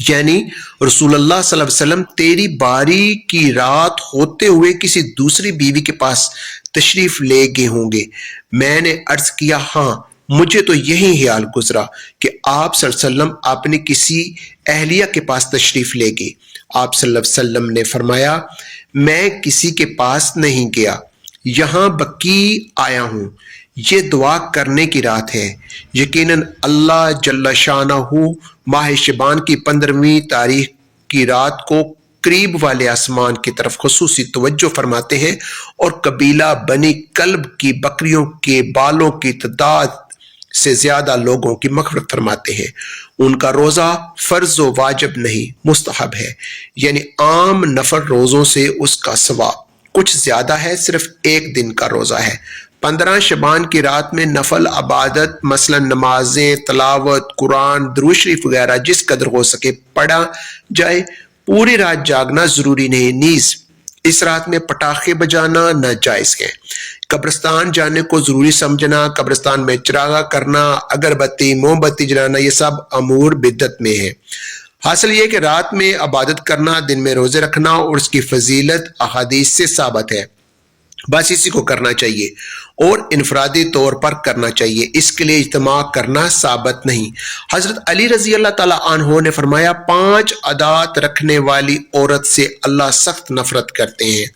یعنی رسول اللہ صلی اللہ علیہ وسلم تیری باری کی رات ہوتے ہوئے کسی دوسری بیوی کے پاس تشریف لے گئے ہوں گے۔ میں نے عرض کیا ہاں، مجھے تو یہی خیال گزرا کہ آپ صلی اللہ علیہ وسلم اپنی کسی اہلیہ کے پاس تشریف لے گئے۔ آپ صلی اللہ علیہ وسلم نے فرمایا میں کسی کے پاس نہیں گیا، یہاں بقی آیا ہوں، یہ دعا کرنے کی رات ہے۔ یقیناً اللہ جل شانہ ماہ شعبان کی 15ویں تاریخ کی رات کو قریب والے آسمان کی طرف خصوصی توجہ فرماتے ہیں اور قبیلہ بنی کلب کی بکریوں کے بالوں کی تعداد سے زیادہ لوگوں کی مغفرت فرماتے ہیں۔ ان کا روزہ فرض و واجب نہیں، مستحب ہے، یعنی عام نفل روزوں سے اس کا ثواب کچھ زیادہ ہے، صرف ایک دن کا روزہ ہے۔ 15 شعبان کی رات میں نفل عبادت مثلا نمازیں، تلاوت قرآن، درود شریف وغیرہ جس قدر ہو سکے پڑھا جائے۔ پوری رات جاگنا ضروری نہیں، نیز اس رات میں پٹاخے بجانا ناجائز ہے۔ قبرستان جانے کو ضروری سمجھنا، قبرستان میں چراغاں کرنا، اگربتی موم بتی جلانا، یہ سب امور بدعت میں ہے۔ حاصل یہ کہ رات میں عبادت کرنا، دن میں روزے رکھنا اور اس کی فضیلت احادیث سے ثابت ہے، بس اسی کو کرنا چاہیے اور انفرادی طور پر کرنا چاہیے، اس کے لیے اجتماع کرنا ثابت نہیں۔ حضرت علی رضی اللہ تعالیٰ عنہ نے فرمایا 5 عادات رکھنے والی عورت سے اللہ سخت نفرت کرتے ہیں۔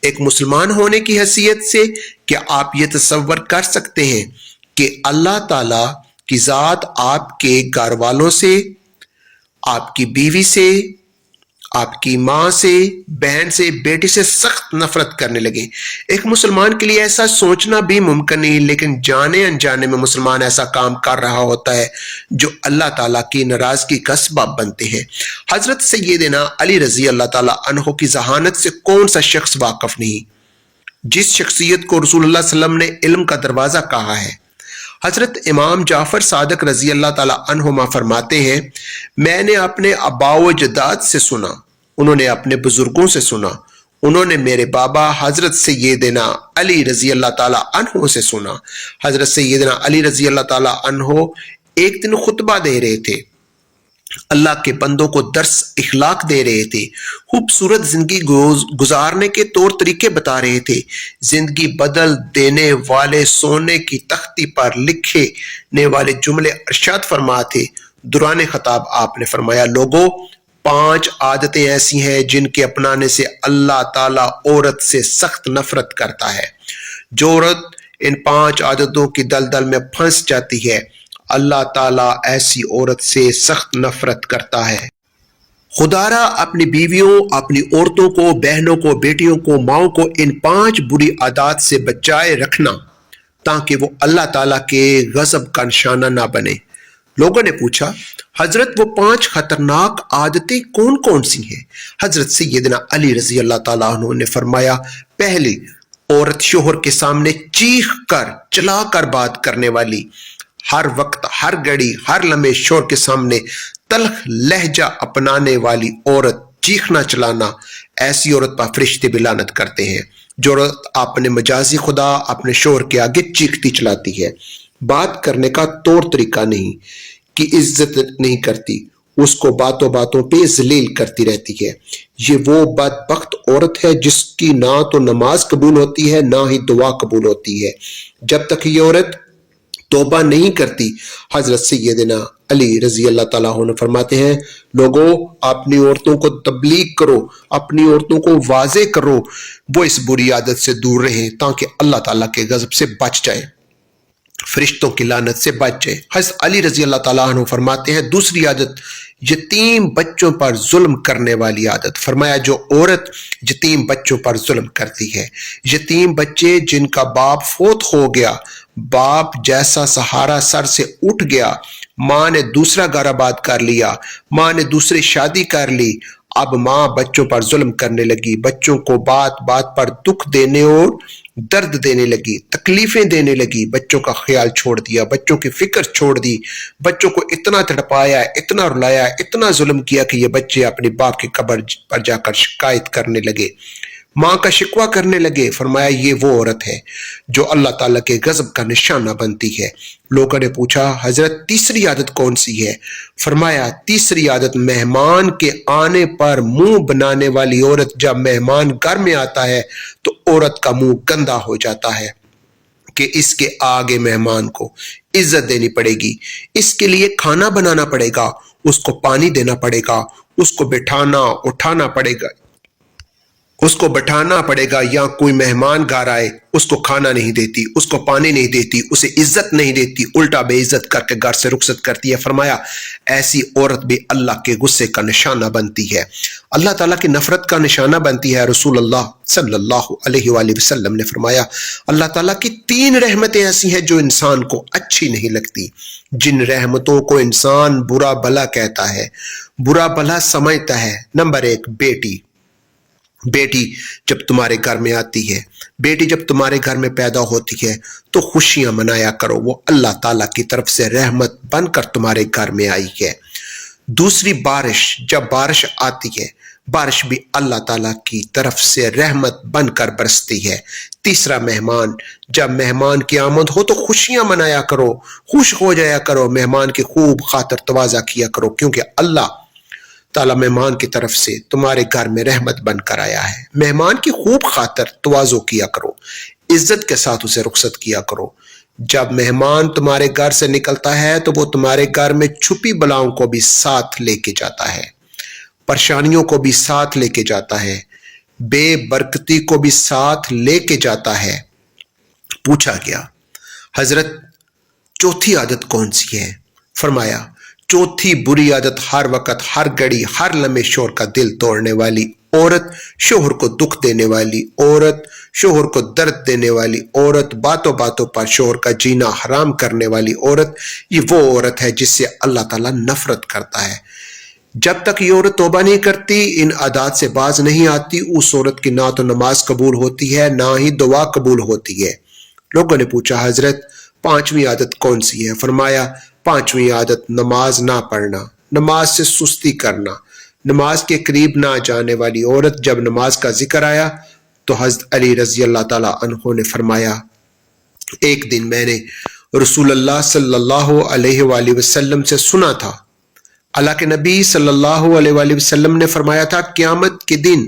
ایک مسلمان ہونے کی حیثیت سے کیا آپ یہ تصور کر سکتے ہیں کہ اللہ تعالیٰ کی ذات آپ کے گھر والوں سے، آپ کی بیوی سے، آپ کی ماں سے، بہن سے، بیٹی سے سخت نفرت کرنے لگے؟ ایک مسلمان کے لیے ایسا سوچنا بھی ممکن نہیں، لیکن جانے انجانے میں مسلمان ایسا کام کر رہا ہوتا ہے جو اللہ تعالیٰ کی ناراضگی کا سبب بنتے ہیں۔ حضرت سیدنا علی رضی اللہ تعالیٰ عنہ کی ذہانت سے کون سا شخص واقف نہیں، جس شخصیت کو رسول اللہ صلی اللہ علیہ وسلم نے علم کا دروازہ کہا ہے۔ حضرت امام جعفر صادق رضی اللہ تعالیٰ عنہما فرماتے ہیں میں نے اپنے آبا و اجداد سے سنا، انہوں نے اپنے بزرگوں سے سنا، انہوں نے میرے بابا حضرت سیدنا علی رضی اللہ تعالیٰ عنہ سے سنا۔ حضرت سیدنا علی رضی اللہ تعالیٰ عنہ ایک دن خطبہ دے رہے تھے، اللہ کے بندوں کو درس اخلاق دے رہے تھے، خوبصورت زندگی گزارنے کے طور طریقے بتا رہے تھے، زندگی بدل دینے والے سونے کی تختی پر لکھنے والے جملے ارشاد فرما تھے۔ دوران خطاب آپ نے فرمایا لوگوں 5 عادتیں ایسی ہیں جن کے اپنانے سے اللہ تعالیٰ عورت سے سخت نفرت کرتا ہے۔ جو عورت ان 5 عادتوں کی دلدل میں پھنس جاتی ہے اللہ تعالیٰ ایسی عورت سے سخت نفرت کرتا ہے۔ خدارا اپنی بیویوں، اپنی عورتوں کو، بہنوں کو، بیٹیوں کو، ماؤں کو ان 5 بری عادات سے بچائے رکھنا تاکہ وہ اللہ تعالیٰ کے غضب کا نشانہ نہ بنے۔ لوگوں نے پوچھا حضرت وہ 5 خطرناک عادتیں کون کون سی ہیں؟ حضرت سیدنا علی رضی اللہ تعالیٰ عنہ نے فرمایا پہلی، عورت شوہر کے سامنے چیخ کر چلا کر بات کرنے والی، ہر وقت، ہر گھڑی، ہر لمحے شوہر کے سامنے تلخ لہجہ اپنانے والی عورت، چیخنا چلانا، ایسی عورت پر فرشتے بھی لعنت کرتے ہیں۔ جو عورت اپنے مجازی خدا اپنے شوہر کے آگے چیختی چلاتی ہے، بات کرنے کا طور طریقہ نہیں، کی عزت نہیں کرتی، اس کو باتوں باتوں پہ ذلیل کرتی رہتی ہے، یہ وہ بدبخت عورت ہے جس کی نہ تو نماز قبول ہوتی ہے نہ ہی دعا قبول ہوتی ہے جب تک یہ عورت توبہ نہیں کرتی۔ حضرت سیدنا علی رضی اللہ تعالیٰ عنہ فرماتے ہیں لوگوں اپنی عورتوں کو تبلیغ کرو، اپنی عورتوں کو واضح کرو وہ اس بری عادت سے دور رہیں تاکہ اللہ تعالیٰ کے غضب سے بچ جائیں، فرشتوں کی لعنت سے بچ جائے۔ حضرت علی رضی اللہ تعالیٰ عنہ فرماتے ہیں دوسری عادت، یتیم بچوں پر ظلم کرنے والی عادت۔ فرمایا جو عورت یتیم بچوں پر ظلم کرتی ہے، یتیم بچے جن کا باپ فوت ہو گیا، باپ جیسا سہارا سر سے اٹھ گیا، ماں نے دوسرا گھر آباد کر لیا، ماں نے دوسری شادی کر لی، اب ماں بچوں پر ظلم کرنے لگی، بچوں کو بات بات پر دکھ دینے اور درد دینے لگی، تکلیفیں دینے لگی، بچوں کا خیال چھوڑ دیا، بچوں کی فکر چھوڑ دی، بچوں کو اتنا تڑپایا، اتنا رلایا، اتنا ظلم کیا کہ یہ بچے اپنے باپ کی قبر پر جا کر شکایت کرنے لگے۔ ماں کا شکوہ کرنے لگے، فرمایا یہ وہ عورت ہے جو اللہ تعالیٰ کے غضب کا نشانہ بنتی ہے۔ لوگوں نے پوچھا حضرت تیسری عادت کون سی ہے؟ فرمایا تیسری عادت مہمان کے آنے پر منہ بنانے والی عورت، جب مہمان گھر میں آتا ہے تو عورت کا منہ گندا ہو جاتا ہے کہ اس کے آگے مہمان کو عزت دینی پڑے گی، اس کے لیے کھانا بنانا پڑے گا، اس کو پانی دینا پڑے گا، اس کو بٹھانا اٹھانا پڑے گا، اس کو بٹھانا پڑے گا، یا کوئی مہمان گھر آئے اس کو کھانا نہیں دیتی، اس کو پانی نہیں دیتی، اسے عزت نہیں دیتی، الٹا بے عزت کر کے گھر سے رخصت کرتی ہے۔ فرمایا ایسی عورت بھی اللہ کے غصے کا نشانہ بنتی ہے، اللہ تعالیٰ کی نفرت کا نشانہ بنتی ہے۔ رسول اللہ صلی اللہ علیہ وآلہ وسلم نے فرمایا اللہ تعالیٰ کی 3 رحمتیں ایسی ہیں جو انسان کو اچھی نہیں لگتی، جن رحمتوں کو انسان برا بھلا کہتا ہے، برا بھلا سمجھتا ہے۔ نمبر 1 بیٹی جب تمہارے گھر میں آتی ہے، بیٹی جب تمہارے گھر میں پیدا ہوتی ہے تو خوشیاں منایا کرو، وہ اللہ تعالیٰ کی طرف سے رحمت بن کر تمہارے گھر میں آئی ہے۔ دوسری بارش، جب بارش آتی ہے بارش بھی اللہ تعالیٰ کی طرف سے رحمت بن کر برستی ہے۔ تیسرا مہمان، جب مہمان کی آمد ہو تو خوشیاں منایا کرو، خوش ہو جایا کرو، مہمان کی خوب خاطر تواضع کیا کرو، کیونکہ اللہ تعالیٰ مہمان کی طرف سے تمہارے گھر میں رحمت بن کر آیا ہے۔ مہمان کی خوب خاطر تواضع کیا کرو، عزت کے ساتھ اسے رخصت کیا کرو۔ جب مہمان تمہارے گھر سے نکلتا ہے تو وہ تمہارے گھر میں چھپی بلاؤں کو بھی ساتھ لے کے جاتا ہے، پریشانیوں کو بھی ساتھ لے کے جاتا ہے، بے برکتی کو بھی ساتھ لے کے جاتا ہے۔ پوچھا گیا حضرت چوتھی عادت کون سی ہے؟ فرمایا چوتھی بری عادت ہر وقت، ہر گھڑی، ہر لمحے شوہر کا دل توڑنے والی عورت، شوہر کو دکھ دینے والی عورت، شوہر کو درد دینے والی عورت، باتوں باتوں پر شوہر کا جینا حرام کرنے والی عورت، یہ وہ عورت ہے جس سے اللہ تعالیٰ نفرت کرتا ہے۔ جب تک یہ عورت توبہ نہیں کرتی، ان عادات سے باز نہیں آتی، اس عورت کی نہ تو نماز قبول ہوتی ہے نہ ہی دعا قبول ہوتی ہے۔ لوگوں نے پوچھا حضرت 5ویں عادت کون سی ہے؟ فرمایا 5ویں عادت نماز نہ پڑھنا، نماز سے سستی کرنا، نماز کے قریب نہ جانے والی عورت۔ جب نماز کا ذکر آیا تو حضرت علی رضی اللہ تعالیٰ عنہ نے فرمایا ایک دن میں نے رسول اللہ صلی اللہ علیہ وآلہ وسلم سے سنا تھا، اللہ کے نبی صلی اللہ علیہ وآلہ وسلم نے فرمایا تھا قیامت کے دن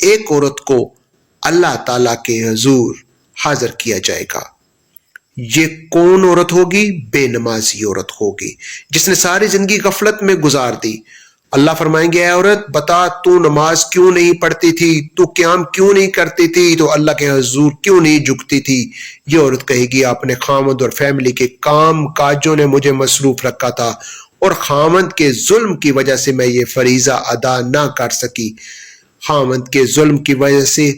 ایک عورت کو اللہ تعالیٰ کے حضور حاضر کیا جائے گا۔ یہ کون عورت ہوگی؟ بے نمازی عورت ہوگی جس نے ساری زندگی غفلت میں گزار دی۔ اللہ فرمائیں گے اے عورت بتا تو نماز کیوں نہیں پڑھتی تھی، تو قیام کیوں نہیں کرتی تھی، تو اللہ کے حضور کیوں نہیں جھکتی تھی؟ یہ عورت کہے گی اپنے خامد اور فیملی کے کام کاجوں نے مجھے مصروف رکھا تھا اور خامد کے ظلم کی وجہ سے میں یہ فریضہ ادا نہ کر سکی، خامد کے ظلم کی وجہ سے،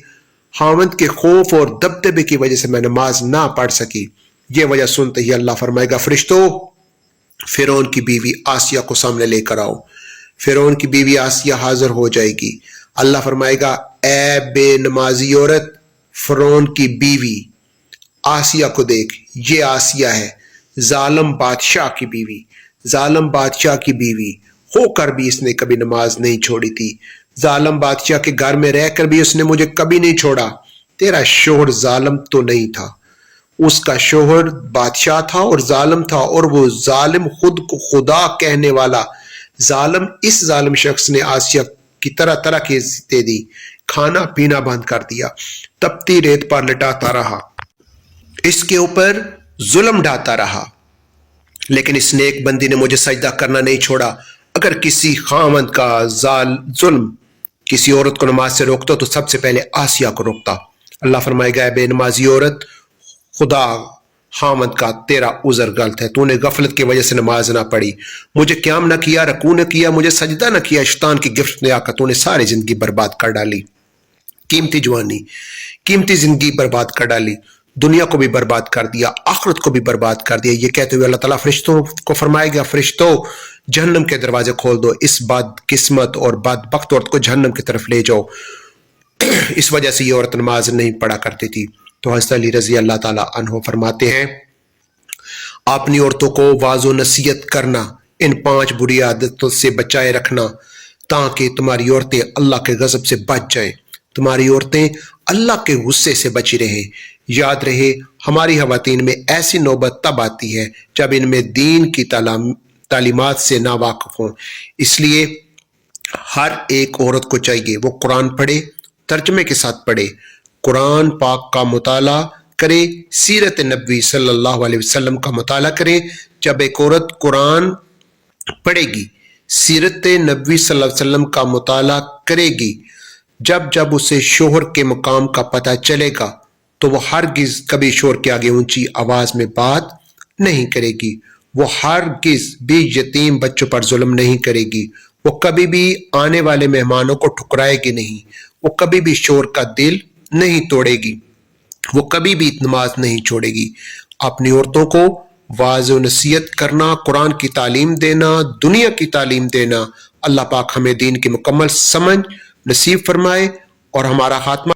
خامد کے خوف اور دبدبے کی وجہ سے میں نماز نہ پڑھ سکی۔ یہ وجہ سنتے ہی اللہ فرمائے گا فرشتوں فرعون کی بیوی آسیہ کو سامنے لے کر آؤ۔ فرعون کی بیوی آسیہ حاضر ہو جائے گی۔ اللہ فرمائے گا اے بے نمازی عورت، فرعون کی بیوی آسیہ کو دیکھ، یہ آسیہ ہے ظالم بادشاہ کی بیوی، ظالم بادشاہ کی بیوی ہو کر بھی اس نے کبھی نماز نہیں چھوڑی تھی، ظالم بادشاہ کے گھر میں رہ کر بھی اس نے مجھے کبھی نہیں چھوڑا۔ تیرا شوہر ظالم تو نہیں تھا، اس کا شوہر بادشاہ تھا اور ظالم تھا، اور وہ ظالم خود کو خدا کہنے والا ظالم، اس ظالم شخص نے آسیہ کی طرح طرح کی عزتیں دی، کھانا پینا بند کر دیا، تپتی ریت پر لٹاتا رہا، اس کے اوپر ظلم ڈھاتا رہا، لیکن اس نیک بندی نے مجھے سجدہ کرنا نہیں چھوڑا۔ اگر کسی خاوند کا ظلم کسی عورت کو نماز سے روکتا تو سب سے پہلے آسیہ کو روکتا۔ اللہ فرمائے گا اے بے نمازی عورت، خدا خامد کا تیرا عذر غلط ہے، تو نے غفلت کی وجہ سے نماز نہ پڑھی، مجھے قیام نہ کیا، رکوع نہ کیا، مجھے سجدہ نہ کیا، شیطان کی گرفت میں آ کر تو نے ساری زندگی برباد کر ڈالی، قیمتی جوانی، قیمتی زندگی برباد کر ڈالی، دنیا کو بھی برباد کر دیا، آخرت کو بھی برباد کر دیا۔ یہ کہتے ہوئے اللہ تعالیٰ فرشتوں کو فرمائے گا فرشتوں جہنم کے دروازے کھول دو، اس بد قسمت اور بدبخت عورت کو جہنم کی طرف لے جاؤ، اس وجہ سے یہ عورت نماز نہیں پڑھا کرتی تھی۔ تو حضرت علی رضی اللہ تعالیٰ عنہ فرماتے ہیں اپنی عورتوں کو واعظ و نصیحت کرنا، ان 5 بری عادتوں سے بچائے رکھنا تاکہ تمہاری عورتیں اللہ کے غضب سے بچ جائیں۔ تمہاری عورتیں اللہ کے غصے سے بچی رہیں۔ یاد رہے ہماری خواتین میں ایسی نوبت تب آتی ہے جب ان میں دین کی تعلیمات سے ناواقف ہوں۔ اس لیے ہر ایک عورت کو چاہیے وہ قرآن پڑھے، ترجمے کے ساتھ پڑھے، قرآن پاک کا مطالعہ کرے، سیرت نبوی صلی اللہ علیہ وسلم کا مطالعہ کرے۔ جب ایک عورت قرآن پڑھے گی، سیرت نبوی صلی اللہ علیہ وسلم کا مطالعہ کرے گی، جب اسے شوہر کے مقام کا پتہ چلے گا تو وہ ہرگز کبھی شوہر کے آگے اونچی آواز میں بات نہیں کرے گی، وہ ہرگز بھی یتیم بچوں پر ظلم نہیں کرے گی، وہ کبھی بھی آنے والے مہمانوں کو ٹھکرائے گی نہیں، وہ کبھی بھی شوہر کا دل نہیں توڑے گی، وہ کبھی بھی نماز نہیں چھوڑے گی۔ اپنی عورتوں کو واعظ و نصیحت کرنا، قرآن کی تعلیم دینا، دنیا کی تعلیم دینا۔ اللہ پاک ہمیں دین کی مکمل سمجھ نصیب فرمائے اور ہمارا خاتمہ